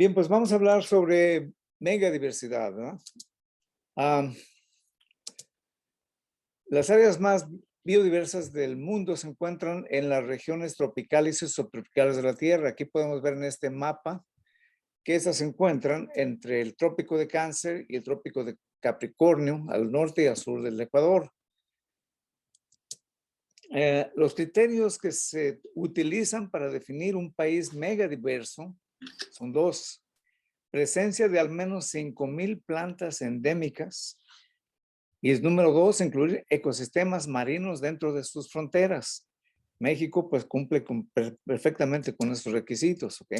Bien, pues vamos a hablar sobre megadiversidad, ¿no? Am, las áreas más biodiversas del mundo se encuentran en las regiones tropicales y subtropicales de la Tierra. Aquí podemos ver en este mapa que estas se encuentran entre el trópico de Cáncer y el trópico de Capricornio, al norte y al sur del Ecuador. Los criterios que se utilizan para definir un país megadiverso son dos: presencia de al menos 5,000 plantas endémicas, y es número dos, incluir ecosistemas marinos dentro de sus fronteras. México pues cumple perfectamente con estos requisitos, ¿ok?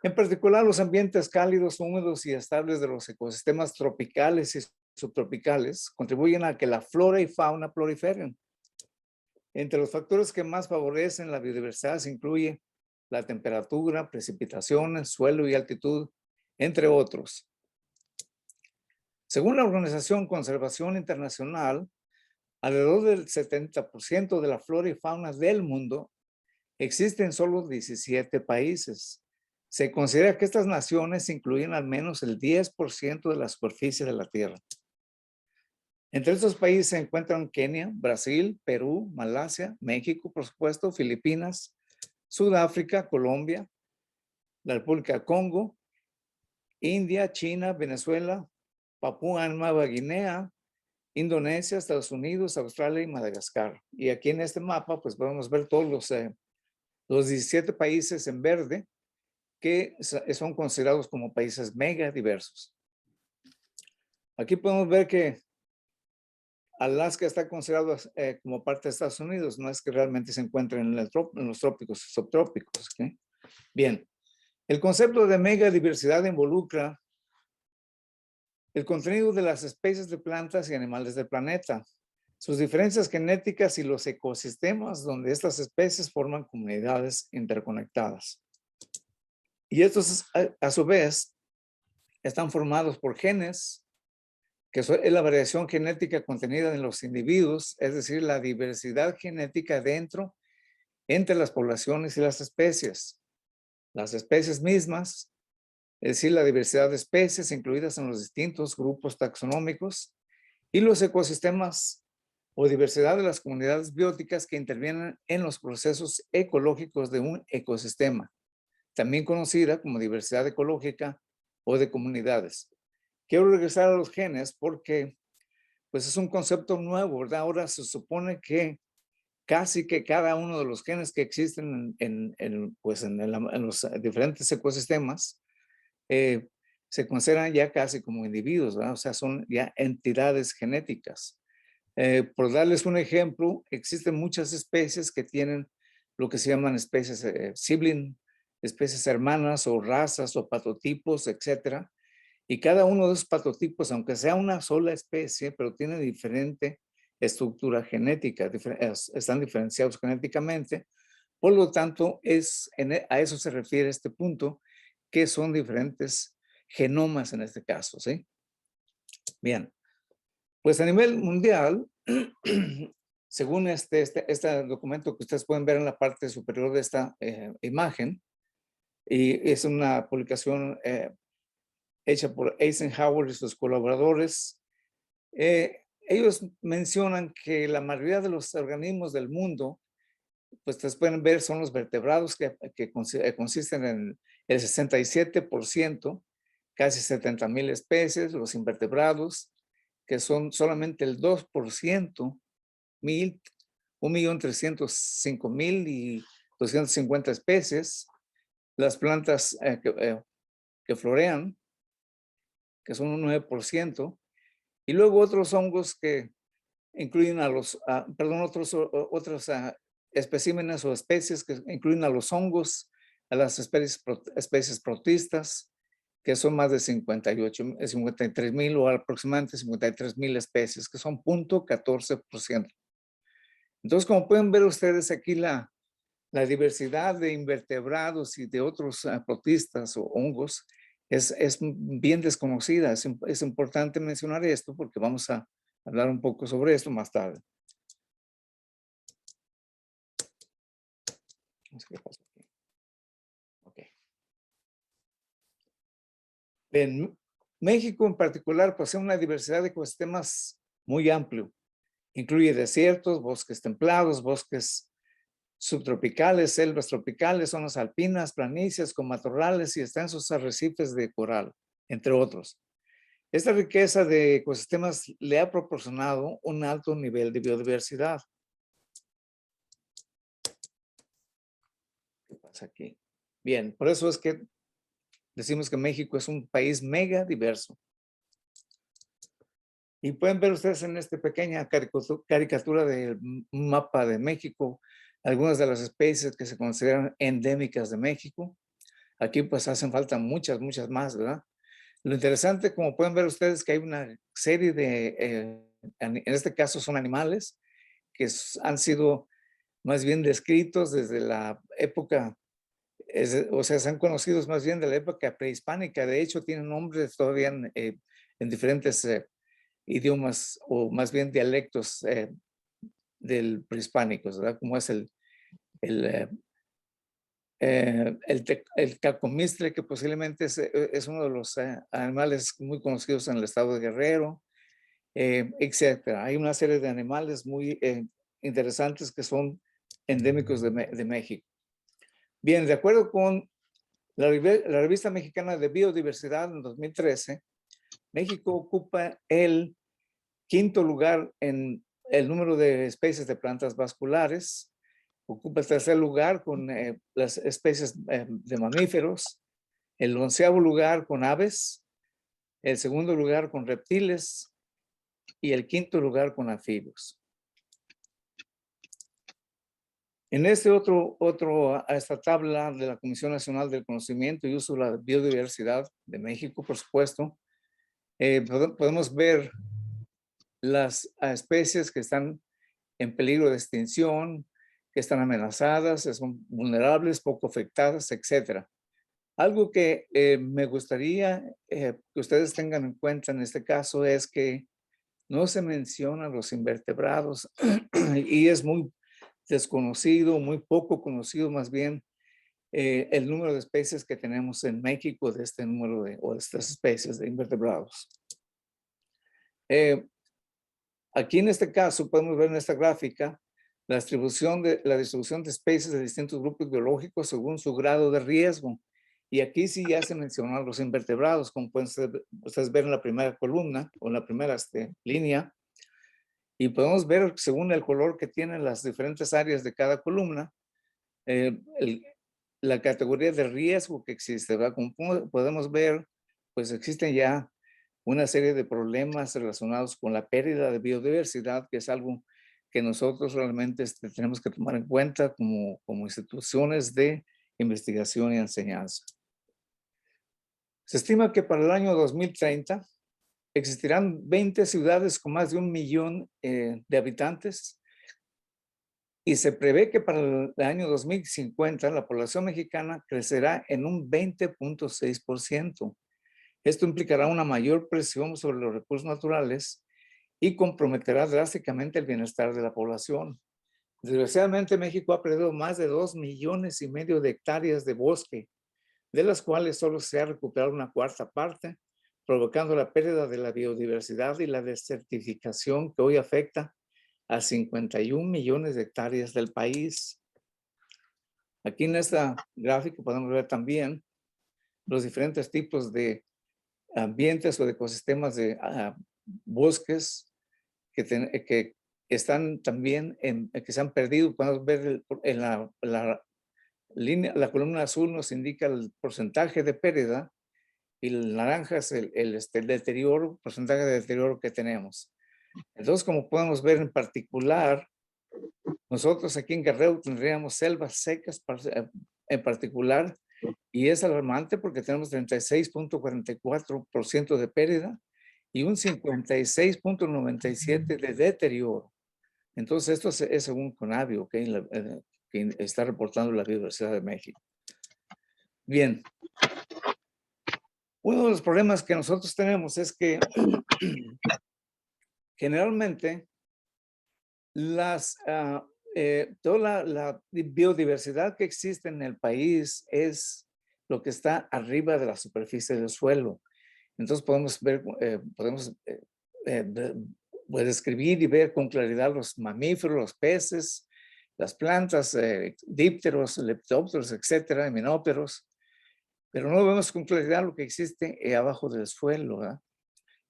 En particular, los ambientes cálidos, húmedos y estables de los ecosistemas tropicales y subtropicales contribuyen a que la flora y fauna proliferen. Entre los factores que más favorecen la biodiversidad se incluye la temperatura, precipitaciones, suelo y altitud, entre otros. Según la Organización Conservación Internacional, alrededor del 70% de la flora y fauna del mundo existe en solo 17 países. Se considera que estas naciones incluyen al menos el 10% de la superficie de la Tierra. Entre estos países se encuentran Kenia, Brasil, Perú, Malasia, México, por supuesto, Filipinas, Sudáfrica, Colombia, la República del Congo, India, China, Venezuela, Papúa Nueva Guinea, Indonesia, Estados Unidos, Australia y Madagascar. Y aquí en este mapa, pues podemos ver todos los 17 países en verde que son considerados como países mega diversos. Aquí podemos ver que Alaska está considerado como parte de Estados Unidos, no es que realmente se encuentre en los trópicos y subtrópicos. ¿Okay? Bien, el concepto de megadiversidad involucra el contenido de las especies de plantas y animales del planeta, sus diferencias genéticas y los ecosistemas donde estas especies forman comunidades interconectadas. Y estos, a su vez, están formados por genes, que es la variación genética contenida en los individuos, es decir, la diversidad genética entre las poblaciones y las especies. Las especies mismas, es decir, la diversidad de especies incluidas en los distintos grupos taxonómicos, y los ecosistemas o diversidad de las comunidades bióticas que intervienen en los procesos ecológicos de un ecosistema, también conocida como diversidad ecológica o de comunidades. Quiero regresar a los genes porque pues es un concepto nuevo, ¿verdad? Ahora se supone que casi que cada uno de los genes que existen en los diferentes ecosistemas se consideran ya casi como individuos, ¿verdad? O sea, son ya entidades genéticas. Por darles un ejemplo, existen muchas especies que tienen lo que se llaman especies sibling, especies hermanas o razas o patotipos, etcétera. Y cada uno de esos patotipos, aunque sea una sola especie, pero tiene diferente estructura genética, están diferenciados genéticamente. Por lo tanto, a eso se refiere este punto, que son diferentes genomas en este caso, ¿sí? Bien, pues a nivel mundial, según este documento que ustedes pueden ver en la parte superior de esta imagen, y es una publicación hecha por Eisenhower y sus colaboradores, ellos mencionan que la mayoría de los organismos del mundo, pues ustedes pueden ver, son los vertebrados que consisten en el 67%, casi 70,000 especies, los invertebrados, que son solamente el 2%, 1,305,250 especies, las plantas que florean, que son un 9%, y luego otros hongos que incluyen otros especímenes o especies que incluyen a los hongos, a las especies protistas, que son más de 53,000 o aproximadamente 53,000 especies, que son 0.14%. Entonces, como pueden ver ustedes aquí, la diversidad de invertebrados y de otros protistas o hongos es bien desconocida. Es importante mencionar esto porque vamos a hablar un poco sobre esto más tarde. No sé qué pasó aquí. Ok. En México en particular posee una diversidad de ecosistemas muy amplio. Incluye desiertos, bosques templados, bosques subtropicales, selvas tropicales, zonas alpinas, planicies con matorrales y extensos arrecifes de coral, entre otros. Esta riqueza de ecosistemas le ha proporcionado un alto nivel de biodiversidad. ¿Qué pasa aquí? Bien, por eso es que decimos que México es un país mega diverso. Y pueden ver ustedes en esta pequeña caricatura del mapa de México algunas de las especies que se consideran endémicas de México. Aquí pues hacen falta muchas más, ¿verdad? Lo interesante, como pueden ver ustedes, que hay una serie de, en este caso son animales, que han sido más bien descritos desde la época, o sea, se han conocido más bien de la época prehispánica. De hecho, tienen nombres todavía en diferentes idiomas o más bien dialectos del prehispánicos, ¿verdad? Como es el, el cacomistle, que posiblemente es uno de los animales muy conocidos en el estado de Guerrero, etcétera. Hay una serie de animales muy interesantes que son endémicos de México. Bien, de acuerdo con la revista mexicana de biodiversidad en 2013, México ocupa el quinto lugar en el número de especies de plantas vasculares, ocupa el tercer lugar con las especies de mamíferos, el 11º lugar con aves, el segundo lugar con reptiles y el quinto lugar con anfibios. En a esta tabla de la Comisión Nacional del Conocimiento y Uso de la Biodiversidad de México, por supuesto, podemos ver las especies que están en peligro de extinción, que están amenazadas, son vulnerables, poco afectadas, etc. Algo que me gustaría que ustedes tengan en cuenta en este caso es que no se mencionan los invertebrados y es muy desconocido, muy poco conocido más bien el número de especies que tenemos en México de este número o de estas especies de invertebrados. Aquí en este caso podemos ver en esta gráfica la distribución de especies de distintos grupos biológicos según su grado de riesgo. Y aquí sí ya se mencionan los invertebrados, como pueden ustedes ver en la primera columna o en la primera línea. Y podemos ver según el color que tienen las diferentes áreas de cada columna, la categoría de riesgo que existe, ¿verdad? Como podemos ver, pues existen ya una serie de problemas relacionados con la pérdida de biodiversidad, que es algo que nosotros realmente tenemos que tomar en cuenta como instituciones de investigación y enseñanza. Se estima que para el año 2030 existirán 20 ciudades con más de 1 millón de habitantes y se prevé que para el año 2050 la población mexicana crecerá en un 20.6%. Esto implicará una mayor presión sobre los recursos naturales y comprometerá drásticamente el bienestar de la población. Desgraciadamente, México ha perdido más de 2,5 millones de hectáreas de bosque, de las cuales solo se ha recuperado una cuarta parte, provocando la pérdida de la biodiversidad y la desertificación que hoy afecta a 51 millones de hectáreas del país. Aquí en esta gráfica podemos ver también los diferentes tipos de ambientes o de ecosistemas de bosques que están también, que se han perdido. Podemos ver en la columna azul nos indica el porcentaje de pérdida y el naranja es el deterioro, porcentaje de deterioro que tenemos. Entonces, como podemos ver en particular, nosotros aquí en Guerrero tendríamos selvas secas en particular, y es alarmante porque tenemos 36.44% de pérdida y un 56.97% de deterioro. Entonces, esto es según CONABIO, ¿okay? Que está reportando la biodiversidad de México. Bien. Uno de los problemas que nosotros tenemos es que generalmente toda la biodiversidad que existe en el país es lo que está arriba de la superficie del suelo. Entonces podemos ver, pues, describir y ver con claridad los mamíferos, los peces, las plantas, dípteros, leptópteros, etcétera, himenópteros, pero no vemos con claridad lo que existe abajo del suelo, ¿verdad?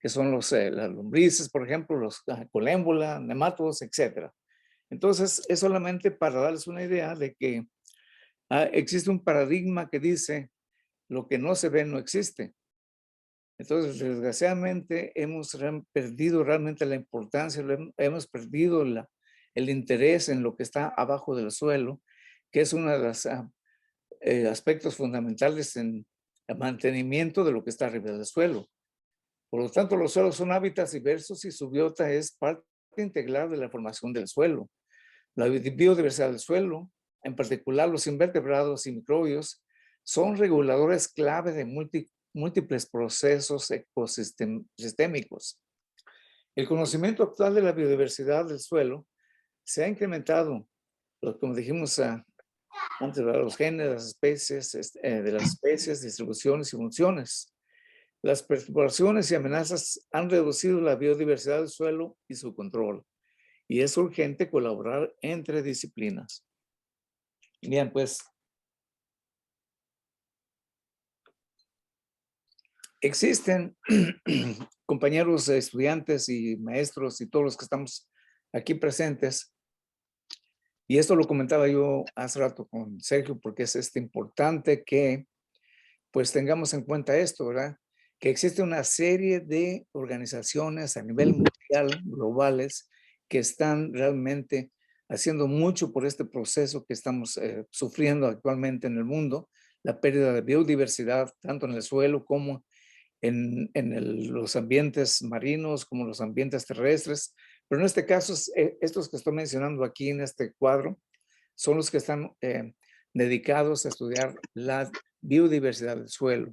Que son las lombrices, por ejemplo, los colémbola, nematodos, etcétera. Entonces, es solamente para darles una idea de que existe un paradigma que dice lo que no se ve no existe. Entonces, desgraciadamente, hemos perdido realmente la importancia, hemos perdido el interés en lo que está abajo del suelo, que es uno de los aspectos fundamentales en el mantenimiento de lo que está arriba del suelo. Por lo tanto, los suelos son hábitats diversos y su biota es parte integral de la formación del suelo. La biodiversidad del suelo, en particular los invertebrados y microbios, son reguladores clave de múltiples procesos ecosistémicos. El conocimiento actual de la biodiversidad del suelo se ha incrementado, como dijimos antes, los genes, las especies, de las especies, distribuciones y funciones. Las perturbaciones y amenazas han reducido la biodiversidad del suelo y su control, y es urgente colaborar entre disciplinas. Bien, pues existen compañeros estudiantes y maestros y todos los que estamos aquí presentes, y esto lo comentaba yo hace rato con Sergio, porque es importante que pues tengamos en cuenta esto, ¿verdad? Que existe una serie de organizaciones a nivel mundial, globales, que están realmente haciendo mucho por este proceso que estamos sufriendo actualmente en el mundo, la pérdida de biodiversidad, tanto en el suelo como en los ambientes marinos, como los ambientes terrestres. Pero en este caso, estos que estoy mencionando aquí en este cuadro, son los que están dedicados a estudiar la biodiversidad del suelo.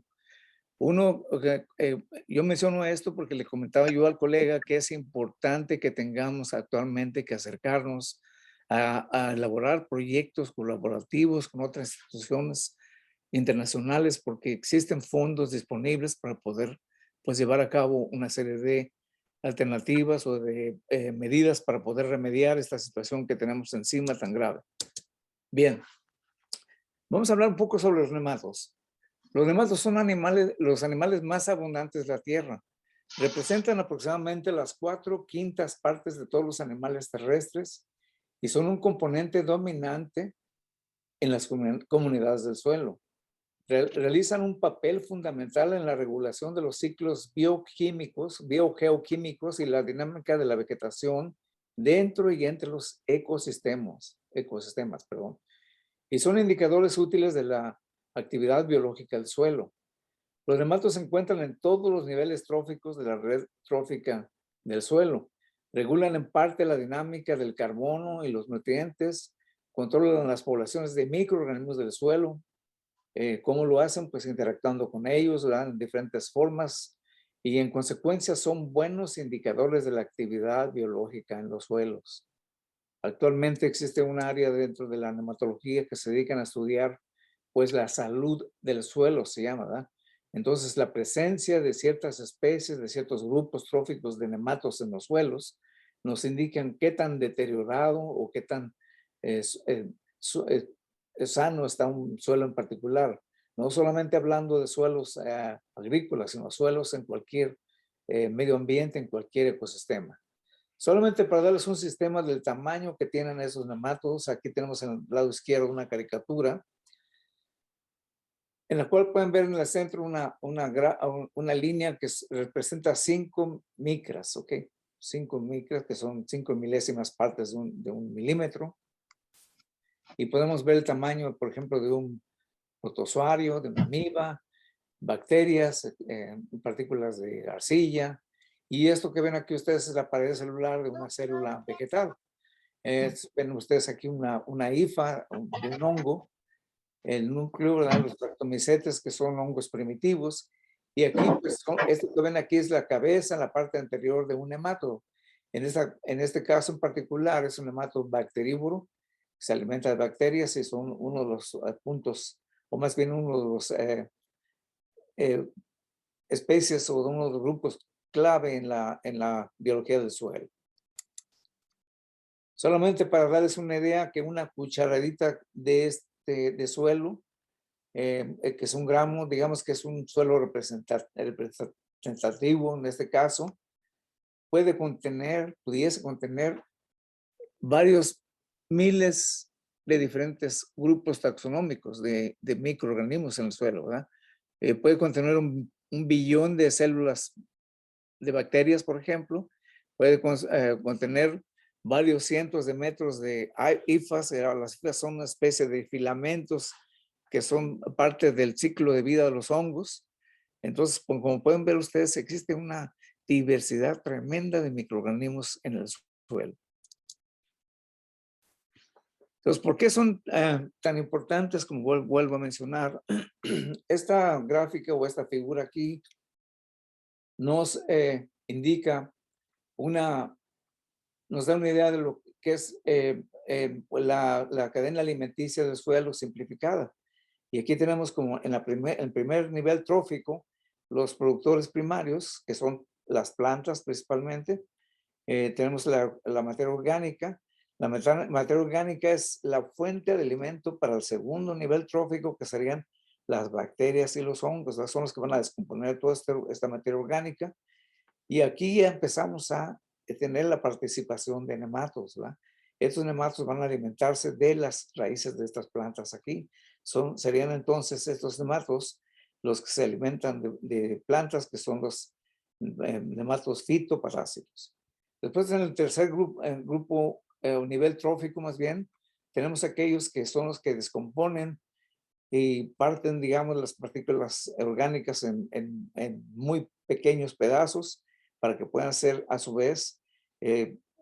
Yo menciono esto porque le comentaba yo al colega que es importante que tengamos actualmente que acercarnos a elaborar proyectos colaborativos con otras instituciones internacionales, porque existen fondos disponibles para poder pues llevar a cabo una serie de alternativas o de medidas para poder remediar esta situación que tenemos encima tan grave. Bien, vamos a hablar un poco sobre los nematodos. Los nematodos son los animales más abundantes de la Tierra. Representan aproximadamente las 4/5 partes de todos los animales terrestres y son un componente dominante en las comunidades del suelo. Realizan un papel fundamental en la regulación de los ciclos bioquímicos, biogeoquímicos y la dinámica de la vegetación dentro y entre los ecosistemas, perdón. Y son indicadores útiles de la actividad biológica del suelo. Los nematodos se encuentran en todos los niveles tróficos de la red trófica del suelo. Regulan en parte la dinámica del carbono y los nutrientes, controlan las poblaciones de microorganismos del suelo. ¿Cómo lo hacen? Pues interactuando con ellos, ¿verdad? En diferentes formas, y en consecuencia son buenos indicadores de la actividad biológica en los suelos. Actualmente existe un área dentro de la nematología que se dedican a estudiar pues la salud del suelo, se llama, ¿verdad? Entonces la presencia de ciertas especies, de ciertos grupos tróficos de nematos en los suelos, nos indican qué tan deteriorado o qué tan sano está un suelo en particular. No solamente hablando de suelos agrícolas, sino suelos en cualquier medio ambiente, en cualquier ecosistema. Solamente para darles un sistema del tamaño que tienen esos nematodos, aquí tenemos en el lado izquierdo una caricatura en la cual pueden ver en el centro una línea que representa 5 micras, ¿ok? 5 micras, que son 5 milésimas partes de un milímetro. Y podemos ver el tamaño, por ejemplo, de un protozoario, de una amiba, bacterias, partículas de arcilla. Y esto que ven aquí ustedes es la pared celular de una célula vegetal. Ven ustedes aquí una hifa de un hongo, el núcleo, ¿verdad? Los tractomicetes, que son hongos primitivos. Y aquí, pues, esto que ven aquí es la cabeza, la parte anterior de un nematodo. En este caso en particular es un nematodo bacterívoro, se alimenta de bacterias y son uno de los puntos, o más bien uno de los especies o de uno de los grupos clave en la biología del suelo. Solamente para darles una idea que una cucharadita de suelo, que es 1 gramo, digamos que es un suelo representativo en este caso, pudiese contener varios miles de diferentes grupos taxonómicos de microorganismos en el suelo, ¿verdad? Puede contener un billón de células de bacterias, por ejemplo. Puede contener varios cientos de metros de hifas. Las hifas son una especie de filamentos que son parte del ciclo de vida de los hongos. Entonces, como pueden ver ustedes, existe una diversidad tremenda de microorganismos en el suelo. Entonces, ¿por qué son tan importantes? Como vuelvo a mencionar, esta gráfica o esta figura aquí nos indica nos da una idea de lo que es la cadena alimenticia del suelo simplificada. Y aquí tenemos como en el primer nivel trófico, los productores primarios, que son las plantas principalmente. Tenemos la materia orgánica. La materia orgánica es la fuente de alimento para el segundo nivel trófico, que serían las bacterias y los hongos. Son los que van a descomponer toda esta materia orgánica. Y aquí ya empezamos a tener la participación de nematodos, ¿verdad? Estos nematodos van a alimentarse de las raíces de estas plantas aquí. Serían entonces estos nematodos los que se alimentan de plantas, que son los nematodos fitoparásitos. Después, en el tercer grupo, o nivel trófico más bien, tenemos aquellos que son los que descomponen y parten, digamos, las partículas orgánicas en muy pequeños pedazos para que puedan ser a su vez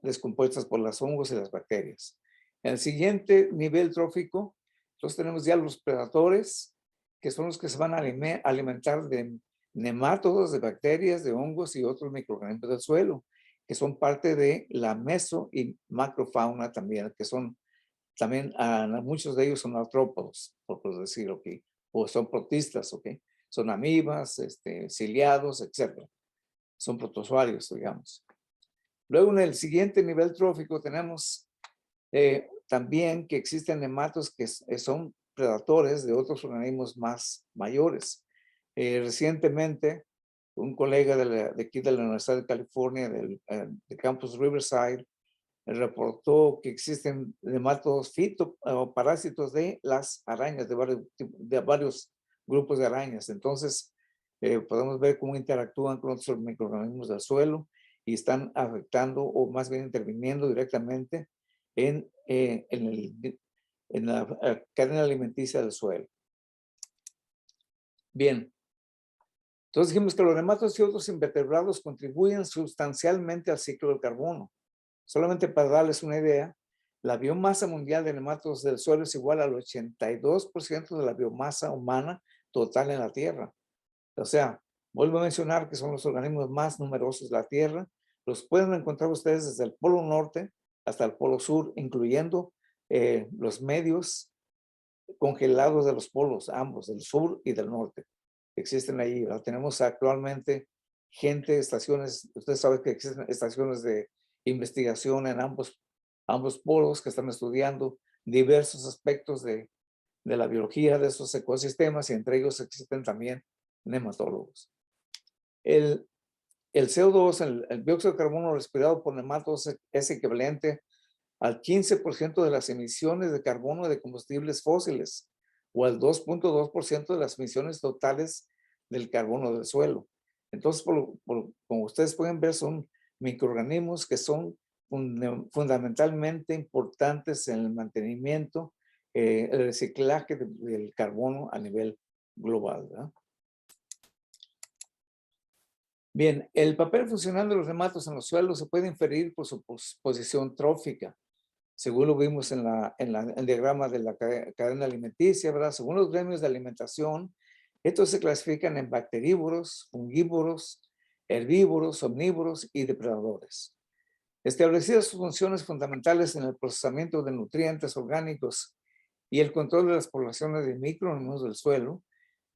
descompuestas por los hongos y las bacterias. En el siguiente nivel trófico, entonces tenemos ya los predadores, que son los que se van a alimentar de nemátodos, de bacterias, de hongos y otros microorganismos del suelo, que son parte de la meso y macrofauna también, que son también muchos de ellos son artrópodos, por decirlo aquí, o son protistas, ¿ok? Son amibas, ciliados, etc. Son protozoarios, digamos. Luego, en el siguiente nivel trófico tenemos también que existen nematos que son predadores de otros organismos más mayores. Recientemente, un colega de aquí de la Universidad de California, del campus Riverside, reportó que existen nematodos parásitos de las arañas, de varios grupos de arañas. Entonces, podemos ver cómo interactúan con otros microorganismos del suelo y están afectando o más bien interviniendo directamente en la cadena alimenticia del suelo. Bien. Entonces dijimos que los nematodos y otros invertebrados contribuyen sustancialmente al ciclo del carbono. Solamente para darles una idea, la biomasa mundial de nematodos del suelo es igual al 82% de la biomasa humana total en la Tierra. O sea, vuelvo a mencionar que son los organismos más numerosos de la Tierra. Los pueden encontrar ustedes desde el Polo Norte hasta el Polo Sur, incluyendo los medios congelados de los polos, ambos, del sur y del norte. Existen ahí. Tenemos actualmente estaciones, ustedes saben que existen estaciones de investigación en ambos polos que están estudiando diversos aspectos de la biología de esos ecosistemas, y entre ellos existen también nematólogos. El CO2, el dióxido de carbono respirado por nematodos, es equivalente al 15% de las emisiones de carbono de combustibles fósiles o al 2.2% de las emisiones totales del carbono del suelo. Entonces, como ustedes pueden ver, son microorganismos que son fundamentalmente importantes en el mantenimiento, el reciclaje del carbono a nivel global, ¿verdad? Bien, el papel funcional de los nematodos en los suelos se puede inferir por su posición trófica, según lo vimos en el diagrama de la cadena alimenticia, ¿verdad? Según los gremios de alimentación, estos se clasifican en bacterívoros, fungívoros, herbívoros, omnívoros y depredadores. Establecidas sus funciones fundamentales en el procesamiento de nutrientes orgánicos y el control de las poblaciones de microorganismos del suelo,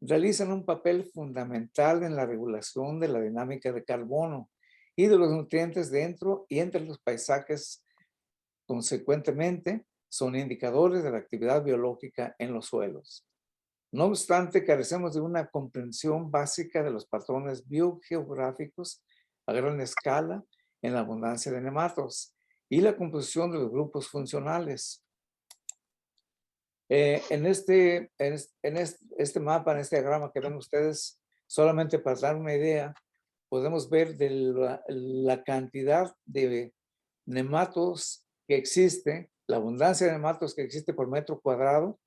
realizan un papel fundamental en la regulación de la dinámica de carbono y de los nutrientes dentro y entre los paisajes. Consecuentemente, son indicadores de la actividad biológica en los suelos. No obstante, carecemos de una comprensión básica de los patrones biogeográficos a gran escala en la abundancia de nematos y la composición de los grupos funcionales. Este mapa, en este diagrama que ven ustedes, solamente para dar una idea, podemos ver de la cantidad de nematos que existe, la abundancia de nematos que existe por metro cuadrado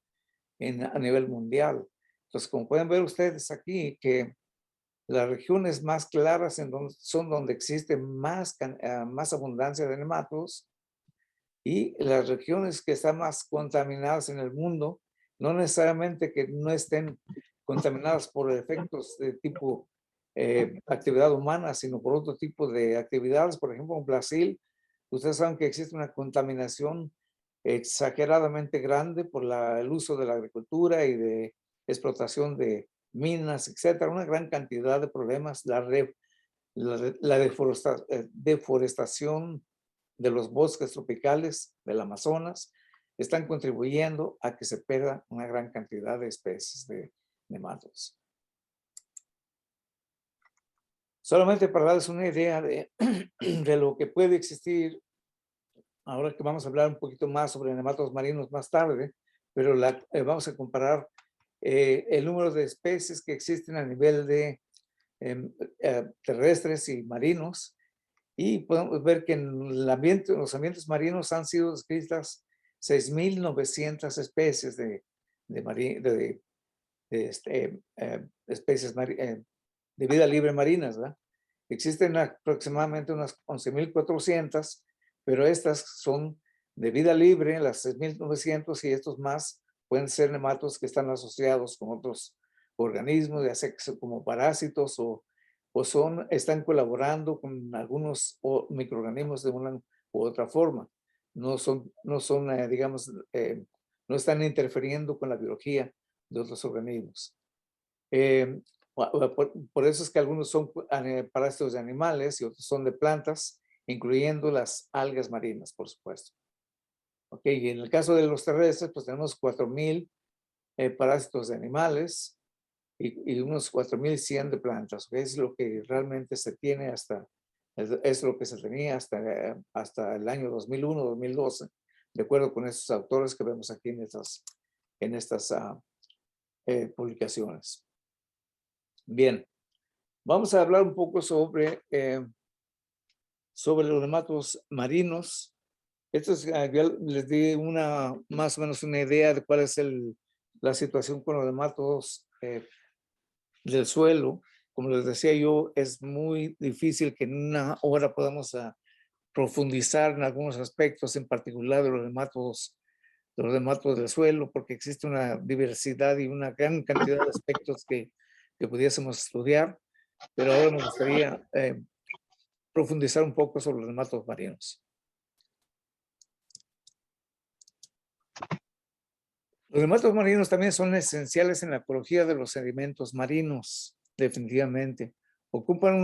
a nivel mundial. Entonces, como pueden ver ustedes aquí, que las regiones más claras son donde existe más abundancia de nematos, y las regiones que están más contaminadas en el mundo, no necesariamente que no estén contaminadas por efectos de tipo actividad humana, sino por otro tipo de actividades. Por ejemplo, en Brasil, ustedes saben que existe una contaminación exageradamente grande por el uso de la agricultura y de explotación de minas, etcétera, una gran cantidad de problemas, la deforestación de los bosques tropicales del Amazonas están contribuyendo a que se pierda una gran cantidad de especies de nematos. Solamente para darles una idea de lo que puede existir, ahora que vamos a hablar un poquito más sobre nematos marinos más tarde, pero vamos a comparar el número de especies que existen a nivel de terrestres y marinos, y podemos ver que en los ambientes marinos han sido descritas 6.900 especies de especies de vida libre marinas, ¿verdad? Existen aproximadamente unas 11.400, pero estas son de vida libre, las 6.900, y estos más pueden ser nematos que están asociados con otros organismos, ya sea como parásitos están colaborando con algunos microorganismos de una u otra forma. No son digamos, no están interfiriendo con la biología de otros organismos. Por eso es que algunos son parásitos de animales y otros son de plantas, incluyendo las algas marinas, por supuesto. Ok, y en el caso de los terrestres, pues tenemos 4.000 parásitos de animales y unos 4.100 de plantas. ¿Okay? Es lo que realmente se tiene es lo que se tenía hasta el año 2001, 2012, de acuerdo con estos autores que vemos aquí en estas publicaciones. Bien, vamos a hablar un poco sobre los nematos marinos. Esto ya les di más o menos una idea de cuál es la situación con los nematos del suelo. Como les decía yo, es muy difícil que en una hora podamos profundizar en algunos aspectos, en particular de los nematos del suelo, porque existe una diversidad y una gran cantidad de aspectos que pudiésemos estudiar, pero ahora me gustaría profundizar un poco sobre los nematos marinos. Los nematos marinos también son esenciales en la ecología de los sedimentos marinos, definitivamente. Ocupan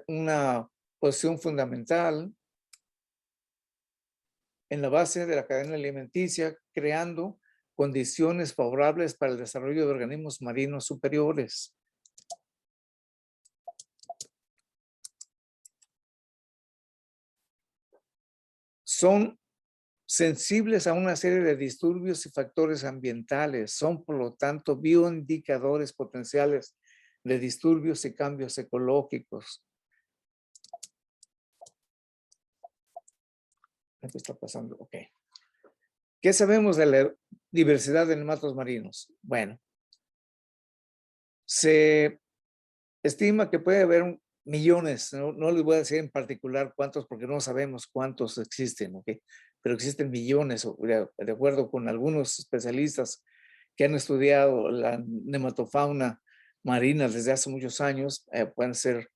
una posición fundamental en la base de la cadena alimenticia, creando condiciones favorables para el desarrollo de organismos marinos superiores. Son sensibles a una serie de disturbios y factores ambientales. Son, por lo tanto, bioindicadores potenciales de disturbios y cambios ecológicos. ¿Qué está pasando? Ok. ¿Qué sabemos de la diversidad de nematos marinos? Bueno, se estima que puede haber millones, no les voy a decir en particular cuántos porque no sabemos cuántos existen, ¿ok? Pero existen millones, de acuerdo con algunos especialistas que han estudiado la nematofauna marina desde hace muchos años, pueden ser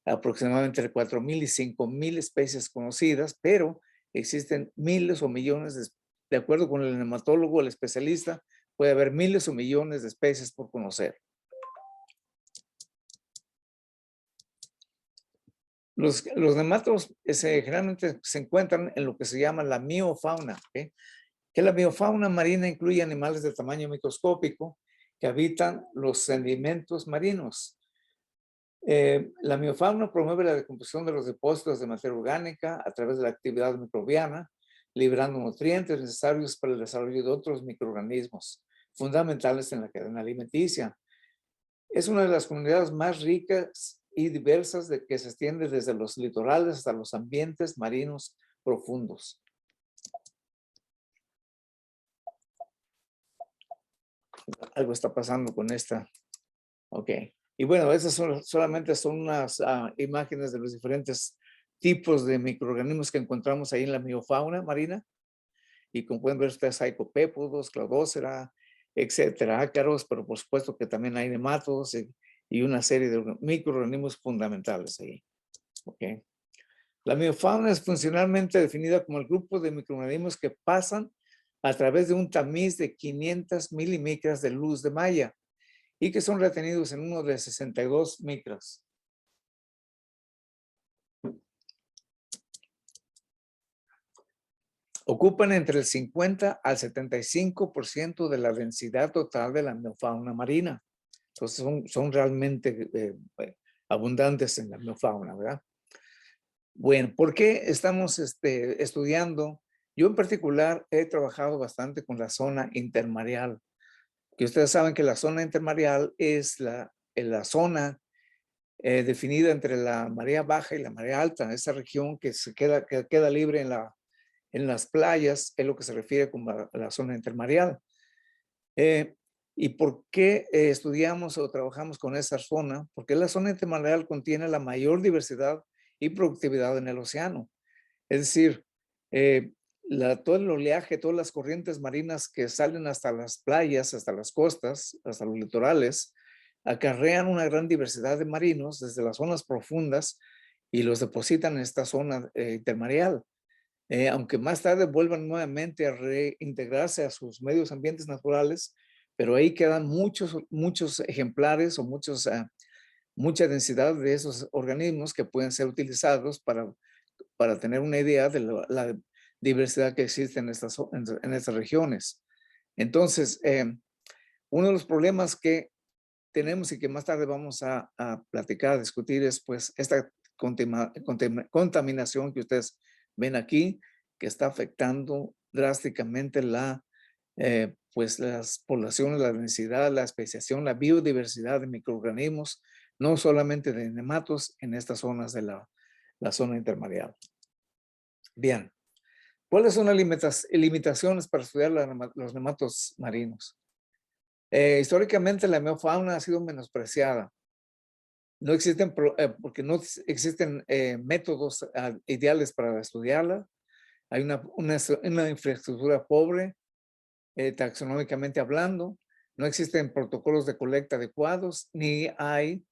aproximadamente entre 4.000 y 5.000 especies conocidas, pero existen miles o millones, de acuerdo con el nematólogo, el especialista, puede haber miles o millones de especies por conocer. Los nematos generalmente se encuentran en lo que se llama la miofauna, ¿okay? Que la biofauna marina incluye animales de tamaño microscópico que habitan los sedimentos marinos. La biofauna promueve la decomposición de los depósitos de materia orgánica a través de la actividad microbiana, liberando nutrientes necesarios para el desarrollo de otros microorganismos fundamentales en la cadena alimenticia. Es una de las comunidades más ricas y diversas que se extiende desde los litorales hasta los ambientes marinos profundos. Algo está pasando con esta. Ok. Y bueno, esas solamente son unas imágenes de los diferentes tipos de microorganismos que encontramos ahí en la biofauna marina. Y como pueden ver ustedes, hay copépodos, claudócera, etcétera, ácaros, pero por supuesto que también hay nematodos y una serie de microorganismos fundamentales ahí. Okay. La biofauna es funcionalmente definida como el grupo de microorganismos que pasan a través de un tamiz de 500 milimicras de luz de Maya y que son retenidos en uno de 62 micras. Ocupan entre el 50 al 75% de la densidad total de la biofauna marina. Entonces son realmente abundantes en la biofauna, ¿verdad? Bueno, ¿por qué estamos estudiando? Yo en particular he trabajado bastante con la zona intermareal, que ustedes saben que la zona intermareal es la zona definida entre la marea baja y la marea alta, esa región que queda libre en las playas, es lo que se refiere como a la zona intermareal. ¿Y por qué estudiamos o trabajamos con esa zona? Porque la zona intermareal contiene la mayor diversidad y productividad en el océano. Es decir, todo el oleaje, todas las corrientes marinas que salen hasta las playas, hasta las costas, hasta los litorales, acarrean una gran diversidad de marinos desde las zonas profundas y los depositan en esta zona intermareal. Aunque más tarde vuelvan nuevamente a reintegrarse a sus medios ambientes naturales, pero ahí quedan muchos ejemplares o mucha densidad de esos organismos que pueden ser utilizados para tener una idea de la diversidad que existe en estas regiones. Entonces, uno de los problemas que tenemos y que más tarde vamos a platicar, a discutir es pues esta contaminación que ustedes ven aquí, que está afectando drásticamente pues las poblaciones, la densidad, la especiación, la biodiversidad de microorganismos, no solamente de nematos en estas zonas de la zona intermareal. Bien, ¿cuáles son las limitaciones para estudiar los nematos marinos? Históricamente la biofauna ha sido menospreciada. No existen, porque no existen métodos ideales para estudiarla. Hay una infraestructura pobre, taxonómicamente hablando. No existen protocolos de colecta adecuados, ni hay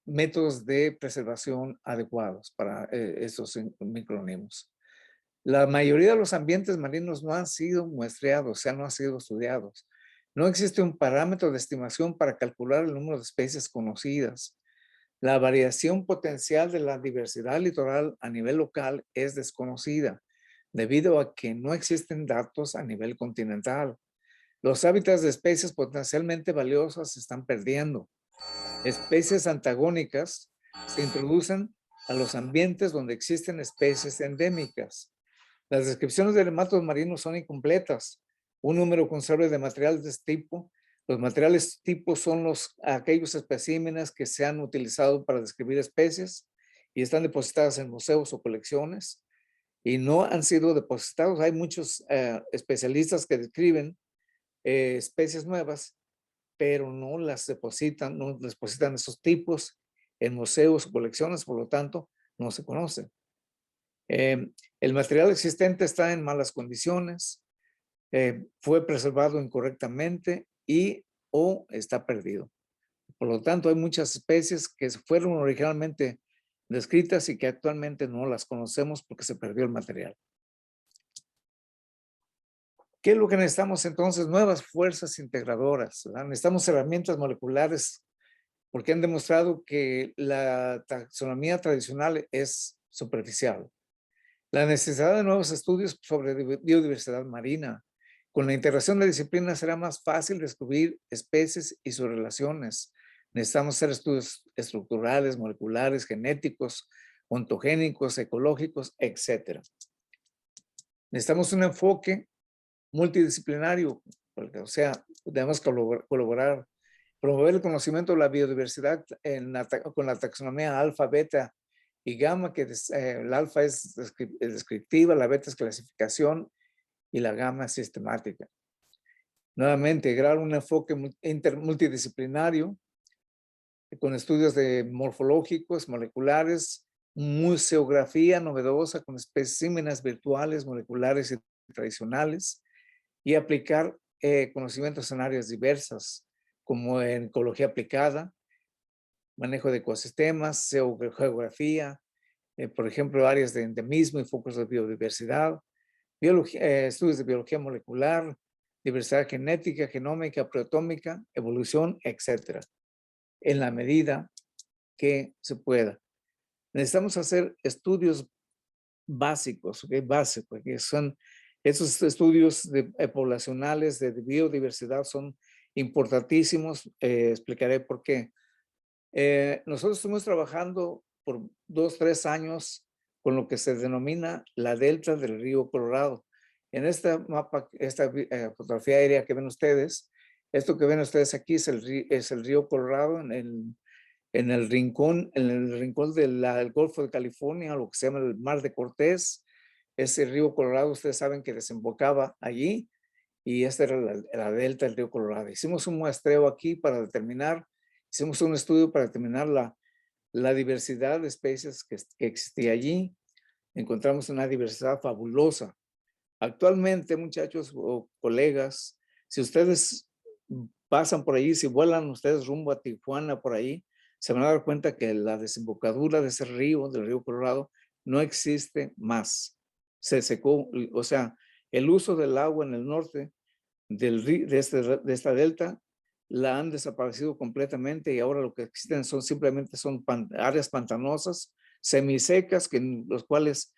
métodos de preservación adecuados para estos microorganismos. La mayoría de los ambientes marinos no han sido muestreados, o sea, no han sido estudiados. No existe un parámetro de estimación para calcular el número de especies conocidas. La variación potencial de la diversidad litoral a nivel local es desconocida, debido a que no existen datos a nivel continental. Los hábitats de especies potencialmente valiosas se están perdiendo. Especies antagónicas se introducen a los ambientes donde existen especies endémicas. Las descripciones de nematos marinos son incompletas. Un número considerable de materiales de este tipo. Los materiales tipos son aquellos especímenes que se han utilizado para describir especies y están depositadas en museos o colecciones y no han sido depositados. Hay muchos especialistas que describen especies nuevas, pero no depositan esos tipos en museos o colecciones, por lo tanto, no se conocen. El material existente está en malas condiciones, fue preservado incorrectamente o está perdido. Por lo tanto, hay muchas especies que fueron originalmente descritas y que actualmente no las conocemos porque se perdió el material. ¿Qué es lo que necesitamos entonces? Nuevas fuerzas integradoras, ¿verdad? Necesitamos herramientas moleculares porque han demostrado que la taxonomía tradicional es superficial. La necesidad de nuevos estudios sobre biodiversidad marina. Con la integración de disciplinas será más fácil descubrir especies y sus relaciones. Necesitamos hacer estudios estructurales, moleculares, genéticos, ontogénicos, ecológicos, etc. Necesitamos un enfoque multidisciplinario, porque, o sea, debemos colaborar, promover el conocimiento de la biodiversidad con la taxonomía alfa, beta y gamma, que el alfa es descriptiva, la beta es clasificación y la gamma es sistemática. Nuevamente, integrar un enfoque multidisciplinario con estudios de morfológicos, moleculares, museografía novedosa con especímenes virtuales, moleculares y tradicionales, y aplicar conocimientos en áreas diversas, como en ecología aplicada, manejo de ecosistemas, geografía, por ejemplo, áreas de endemismo y focos de biodiversidad, estudios de biología molecular, diversidad genética, genómica, proteómica, evolución, etc. En la medida que se pueda. Necesitamos hacer estudios básicos, básicos, que son esos estudios poblacionales de biodiversidad son importantísimos. Explicaré por qué. Nosotros estuvimos trabajando por 2-3 años con lo que se denomina la delta del río Colorado. En esta mapa, esta fotografía aérea que ven ustedes, esto que ven ustedes aquí es el río Colorado en el rincón del Golfo de California, lo que se llama el Mar de Cortés. Ese río Colorado, ustedes saben que desembocaba allí, y esta era la delta del río Colorado. Hicimos un muestreo aquí para determinar, hicimos un estudio para determinar la diversidad de especies que existía allí. Encontramos una diversidad fabulosa. Actualmente, muchachos o colegas, si ustedes pasan por allí, si vuelan ustedes rumbo a Tijuana por ahí, se van a dar cuenta que la desembocadura de ese río, del río Colorado, no existe más. Se secó, o sea, el uso del agua en el norte de esta delta la han desaparecido completamente, y ahora lo que existen simplemente son áreas pantanosas, semisecas, en los cuales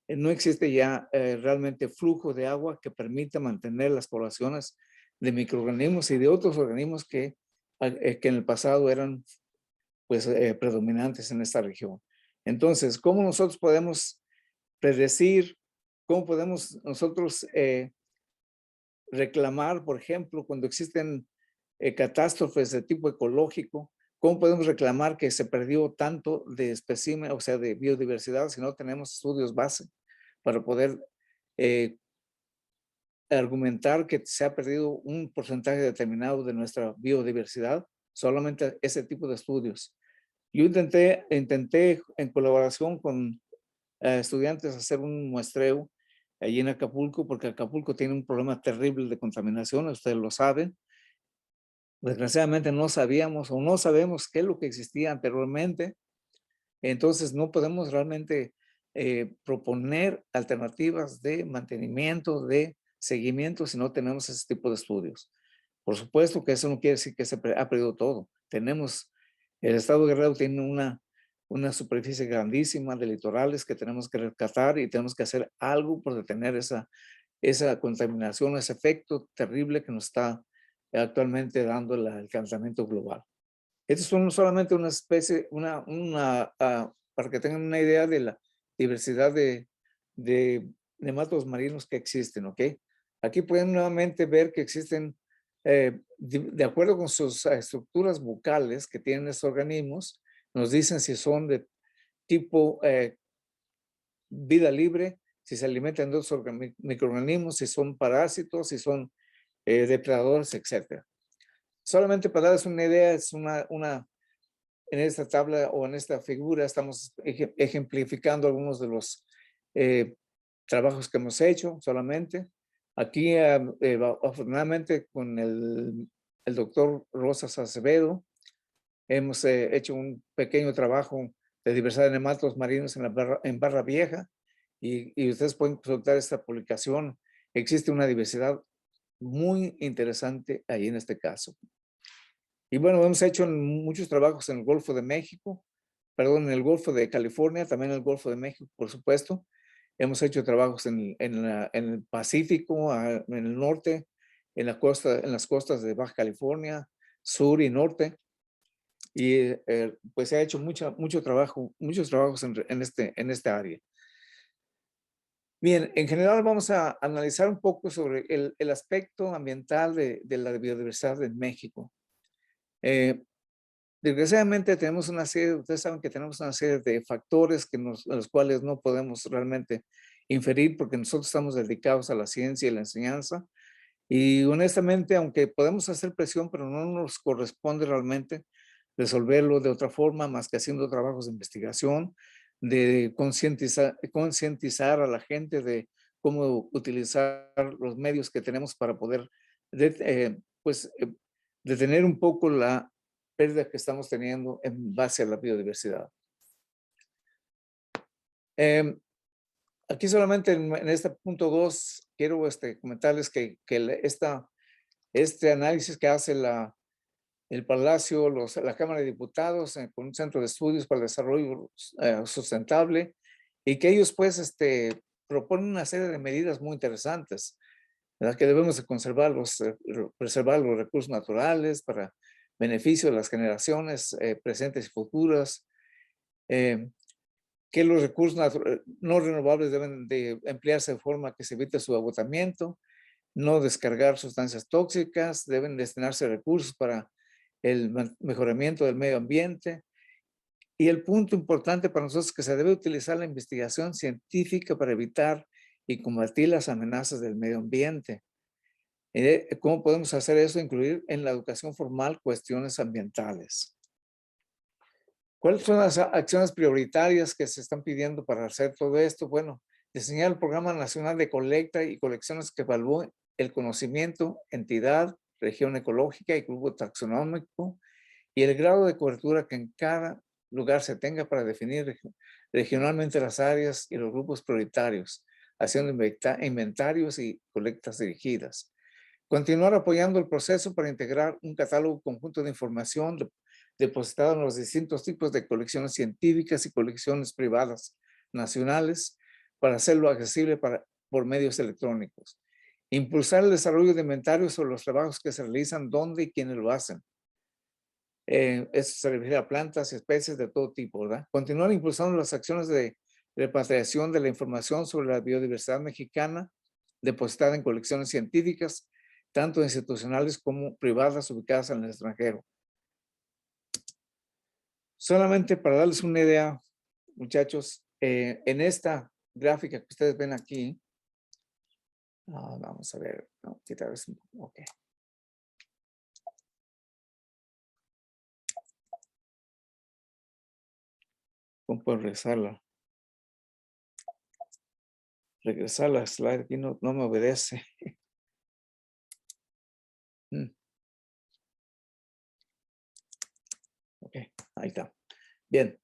no existe ya realmente flujo de agua que permita mantener las poblaciones de microorganismos y de otros organismos que en el pasado eran pues predominantes en esta región. Entonces, ¿cómo nosotros podemos predecir, cómo podemos nosotros reclamar, por ejemplo, cuando existen catástrofes de tipo ecológico? ¿Cómo podemos reclamar que se perdió tanto de espécimen, o sea, de biodiversidad, si no tenemos estudios base para poder argumentar que se ha perdido un porcentaje determinado de nuestra biodiversidad? Solamente ese tipo de estudios. Yo intenté en colaboración con estudiantes hacer un muestreo allí en Acapulco, porque Acapulco tiene un problema terrible de contaminación, ustedes lo saben. Desgraciadamente no sabíamos o no sabemos qué es lo que existía anteriormente, entonces no podemos realmente proponer alternativas de mantenimiento, de seguimiento, si no tenemos ese tipo de estudios. Por supuesto que eso no quiere decir que se ha perdido todo. El estado de Guerrero tiene una superficie grandísima de litorales que tenemos que rescatar, y tenemos que hacer algo por detener esa contaminación, ese efecto terrible que nos está actualmente dando el calentamiento global. Estos son solamente una especie, para que tengan una idea de la diversidad de nematodos marinos que existen, ¿ok? Aquí pueden nuevamente ver que existen, de acuerdo con sus estructuras bucales que tienen estos organismos, nos dicen si son de tipo vida libre, si se alimentan de otros microorganismos, si son parásitos, si son depredadores, etc. Solamente para darles una idea, en esta tabla o en esta figura estamos ejemplificando algunos de los trabajos que hemos hecho solamente. Aquí, afortunadamente, con el doctor Rosas Acevedo, hemos hecho un pequeño trabajo de diversidad de nematodos marinos en Barra Vieja, y ustedes pueden consultar esta publicación. Existe una diversidad muy interesante ahí en este caso. Y bueno, hemos hecho muchos trabajos en el Golfo de México, perdón, en el Golfo de California, también en el Golfo de México, por supuesto. Hemos hecho trabajos en el Pacífico, en el norte, en en las costas de Baja California, sur y norte. Y pues se ha hecho muchos trabajos en este área. Bien, en general vamos a analizar un poco sobre el aspecto ambiental de la biodiversidad en México. Desgraciadamente tenemos una serie, ustedes saben que tenemos una serie de factores a los cuales no podemos realmente inferir porque nosotros estamos dedicados a la ciencia y la enseñanza. Y honestamente, aunque podemos hacer presión, pero no nos corresponde realmente resolverlo de otra forma más que haciendo trabajos de investigación, de concientizar a la gente de cómo utilizar los medios que tenemos para poder detener un poco la pérdida que estamos teniendo en base a la biodiversidad. Aquí solamente en este punto 2 quiero comentarles que este análisis que hace el Palacio, la Cámara de Diputados con un centro de estudios para el desarrollo sustentable y que ellos pues proponen una serie de medidas muy interesantes, ¿verdad? Que debemos de preservar los recursos naturales para beneficio de las generaciones presentes y futuras, que los recursos no renovables deben de emplearse de forma que se evite su agotamiento, no descargar sustancias tóxicas, deben destinarse recursos para el mejoramiento del medio ambiente. Y el punto importante para nosotros es que se debe utilizar la investigación científica para evitar y combatir las amenazas del medio ambiente. ¿Cómo podemos hacer eso? Incluir en la educación formal cuestiones ambientales. ¿Cuáles son las acciones prioritarias que se están pidiendo para hacer todo esto? Bueno, diseñar el Programa Nacional de Colecta y Colecciones que evalúe el conocimiento, entidad, región ecológica y grupo taxonómico y el grado de cobertura que en cada lugar se tenga para definir regionalmente las áreas y los grupos prioritarios, haciendo inventarios y colectas dirigidas. Continuar apoyando el proceso para integrar un catálogo conjunto de información depositado en los distintos tipos de colecciones científicas y colecciones privadas nacionales para hacerlo accesible por medios electrónicos. Impulsar el desarrollo de inventarios sobre los trabajos que se realizan, dónde y quiénes lo hacen. Esto se refiere a plantas y especies de todo tipo, ¿verdad? Continuar impulsando las acciones de repatriación de la información sobre la biodiversidad mexicana depositada en colecciones científicas, tanto institucionales como privadas ubicadas en el extranjero. Solamente para darles una idea, muchachos, en esta gráfica que ustedes ven aquí, vamos a ver, no, quitar eso, ok. ¿Cómo puedo regresarla? Regresar la slide aquí no me obedece. Ok, ahí está. Bien.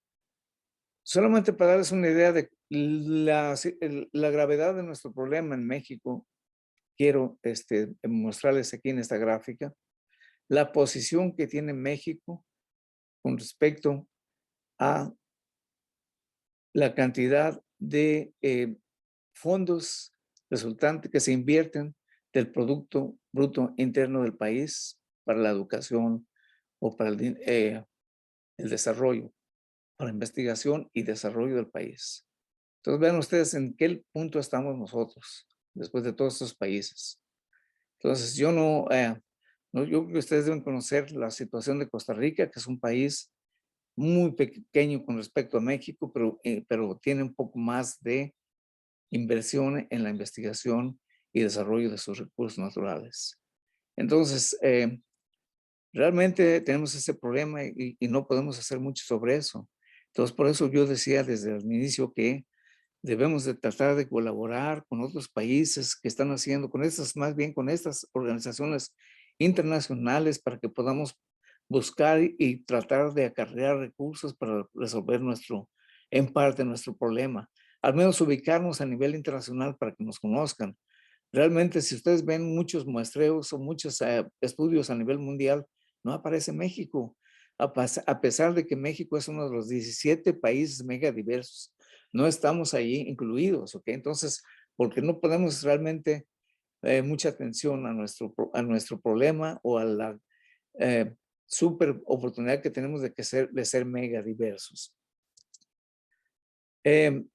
Solamente para darles una idea de la gravedad de nuestro problema en México, quiero mostrarles aquí en esta gráfica la posición que tiene México con respecto a la cantidad de fondos resultantes que se invierten del Producto Bruto Interno del país para la educación o para el desarrollo, para investigación y desarrollo del país. Entonces vean ustedes en qué punto estamos nosotros después de todos estos países. Entonces yo yo creo que ustedes deben conocer la situación de Costa Rica, que es un país muy pequeño con respecto a México, pero tiene un poco más de inversión en la investigación y desarrollo de sus recursos naturales. Entonces, realmente tenemos ese problema y no podemos hacer mucho sobre eso. Entonces, por eso yo decía desde el inicio que debemos de tratar de colaborar con otros países que están haciendo, más bien con estas organizaciones internacionales para que podamos buscar y tratar de acarrear recursos para resolver en parte nuestro problema. Al menos ubicarnos a nivel internacional para que nos conozcan. Realmente, si ustedes ven muchos muestreos o muchos estudios a nivel mundial, no aparece México, a pesar de que México es uno de los 17 países megadiversos. No estamos ahí incluidos, ¿ok? Entonces, porque no ponemos realmente mucha atención a nuestro problema o a la super oportunidad que tenemos de ser megadiversos.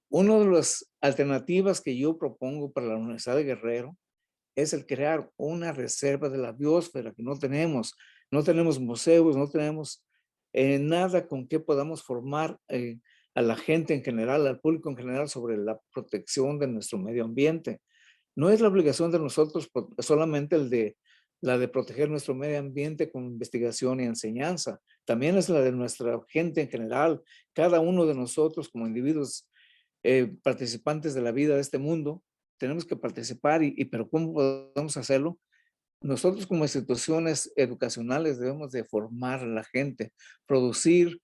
Una de las alternativas que yo propongo para la Universidad de Guerrero es el crear una reserva de la biosfera que no tenemos. No tenemos museos, no tenemos nada con que podamos formar a la gente en general, al público en general sobre la protección de nuestro medio ambiente. No es la obligación de nosotros solamente la de proteger nuestro medio ambiente con investigación y enseñanza. También es la de nuestra gente en general. Cada uno de nosotros como individuos participantes de la vida de este mundo, tenemos que participar pero ¿cómo podemos hacerlo? Nosotros como instituciones educacionales debemos de formar a la gente, producir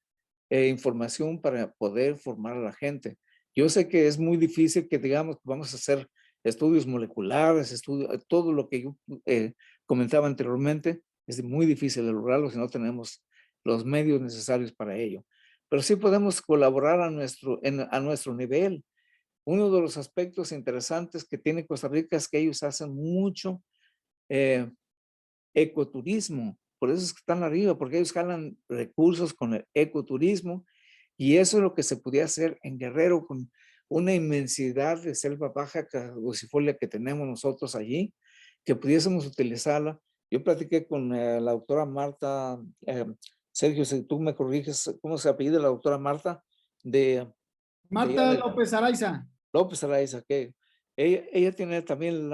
información para poder formar a la gente. Yo sé que es muy difícil que digamos que vamos a hacer estudios moleculares, todo lo que yo comentaba anteriormente, es muy difícil de lograrlo si no tenemos los medios necesarios para ello. Pero sí podemos colaborar a nuestro nivel. Uno de los aspectos interesantes que tiene Costa Rica es que ellos hacen mucho eh, ecoturismo. Por eso es que están arriba, porque ellos jalan recursos con el ecoturismo y eso es lo que se podía hacer en Guerrero con una inmensidad de selva baja caducifolia que tenemos nosotros allí, que pudiésemos utilizarla. Yo platiqué con la doctora Marta, Sergio, si tú me corriges, ¿cómo se apellida la doctora Marta? De Marta López Araiza. López Araiza, que ella tiene también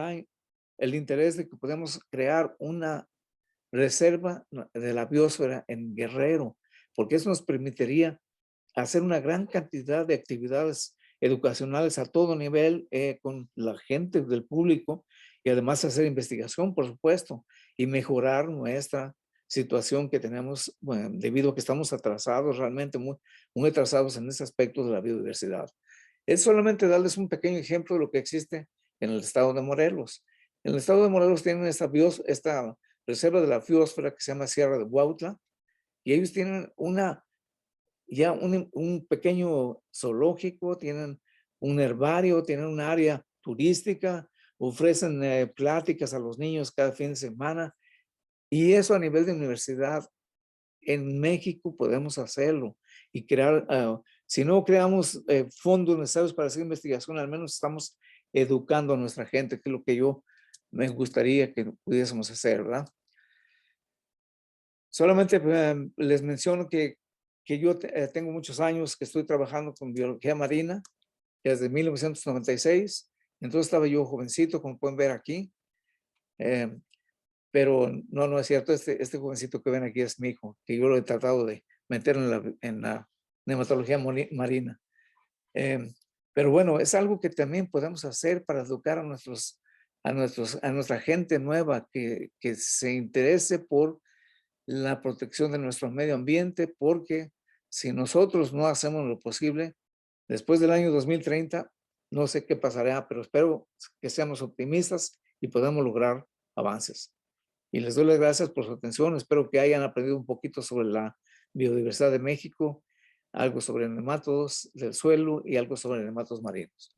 el interés de que podamos crear una reserva de la biosfera en Guerrero, porque eso nos permitiría hacer una gran cantidad de actividades educacionales a todo nivel con la gente del público y además hacer investigación, por supuesto, y mejorar nuestra situación que tenemos, bueno, debido a que estamos atrasados, realmente muy atrasados en ese aspecto de la biodiversidad. Es solamente darles un pequeño ejemplo de lo que existe en el estado de Morelos. En el estado de Morelos tienen esta reserva de la biosfera que se llama Sierra de Huautla, y ellos tienen un pequeño zoológico, tienen un herbario, tienen un área turística, ofrecen pláticas a los niños cada fin de semana, y eso a nivel de universidad en México podemos hacerlo y crear, si no creamos fondos necesarios para hacer investigación, al menos estamos educando a nuestra gente, que es lo que yo me gustaría que pudiésemos hacer, ¿verdad? Solamente les menciono que yo tengo muchos años que estoy trabajando con biología marina desde 1996. Entonces estaba yo jovencito, como pueden ver aquí. Eh, pero no es cierto. Este jovencito que ven aquí es mi hijo, que yo lo he tratado de meter en la nematología marina. Eh, pero bueno, es algo que también podemos hacer para educar a nuestra gente nueva que se interese por la protección de nuestro medio ambiente, porque si nosotros no hacemos lo posible, después del año 2030, no sé qué pasará, pero espero que seamos optimistas y podamos lograr avances. Y les doy las gracias por su atención. Espero que hayan aprendido un poquito sobre la biodiversidad de México, algo sobre nematodos del suelo y algo sobre nematodos marinos.